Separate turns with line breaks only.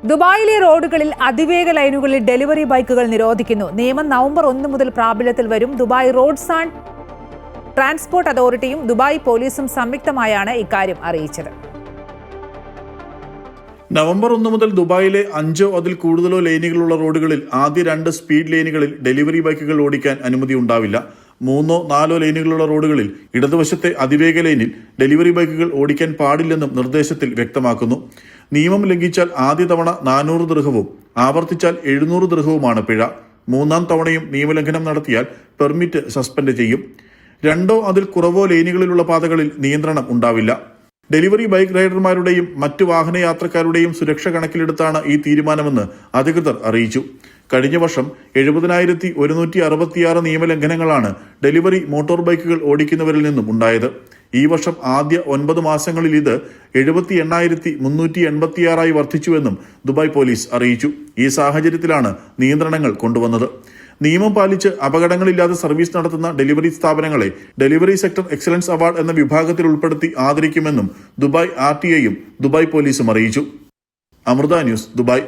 ദുബായിലെ റോഡുകളിൽ അതിവേഗ ലൈനുകളിൽ ഡെലിവറി ബൈക്കുകൾ നിരോധിക്കുന്നു. നിയമം നവംബർ 1 മുതൽ പ്രാബല്യത്തിൽ വരും. ദുബായ് റോഡ്സ് ആൻഡ് ട്രാൻസ്പോർട്ട് അതോറിറ്റിയും ദുബായ് പോലീസും സംയുക്തമായാണ് ഇക്കാര്യം അറിയിച്ചത്.
നവംബർ 1 മുതൽ ദുബായിലെ 5 അതിൽ കൂടുതലോ ലൈനുകളുള്ള റോഡുകളിൽ ആദ്യ 2 സ്പീഡ് ലൈനുകളിൽ ഡെലിവറി ബൈക്കുകൾ ഓടിക്കാൻ അനുമതി ഉണ്ടാവില്ല. 3 4 ലൈനുകളുള്ള റോഡുകളിൽ ഇടതുവശത്തെ അതിവേഗ ലൈനിൽ ഡെലിവറി ബൈക്കുകൾ ഓടിക്കാൻ പാടില്ലെന്നും നിർദ്ദേശത്തിൽ വ്യക്തമാക്കുന്നു. നിയമം ലംഘിച്ചാൽ ആദ്യ തവണ 400 ദിർഹവും ആവർത്തിച്ചാൽ 700 ദിർഹവുമാണ് പിഴ. 3ാം തവണയും നിയമലംഘനം നടത്തിയാൽ പെർമിറ്റ് സസ്പെൻഡ് ചെയ്യും. 2 അതിൽ കുറവോ ലൈനുകളിലുള്ള പാതകളിൽ നിയന്ത്രണം ഉണ്ടാവില്ല. ഡെലിവറി ബൈക്ക് റൈഡർമാരുടെയും മറ്റു വാഹനയാത്രക്കാരുടെയും സുരക്ഷ കണക്കിലെടുത്താണ് ഈ തീരുമാനമെന്ന് അധികൃതർ അറിയിച്ചു. കഴിഞ്ഞ വർഷം 70,166 നിയമലംഘനങ്ങളാണ് ഡെലിവറി മോട്ടോർ ബൈക്കുകൾ ഓടിക്കുന്നവരിൽ നിന്നും ഉണ്ടായത്. ഈ വർഷം ആദ്യ 9 മാസങ്ങളിൽ ഇത് 78,386 വർദ്ധിച്ചുവെന്നും ദുബായ് പോലീസ് അറിയിച്ചു. ഈ സാഹചര്യത്തിലാണ് നിയന്ത്രണങ്ങൾ കൊണ്ടുവന്നത്. നിയമം പാലിച്ച് അപകടങ്ങളില്ലാതെ സർവീസ് നടത്തുന്ന ഡെലിവറി സ്ഥാപനങ്ങളെ ഡെലിവറി സെക്ടർ എക്സലൻസ് അവാർഡ് എന്ന വിഭാഗത്തിൽ ഉൾപ്പെടുത്തി ആദരിക്കുമെന്നും ദുബായ് RTA യും ദുബായ് പോലീസും അറിയിച്ചു. Amrita News, Dubai.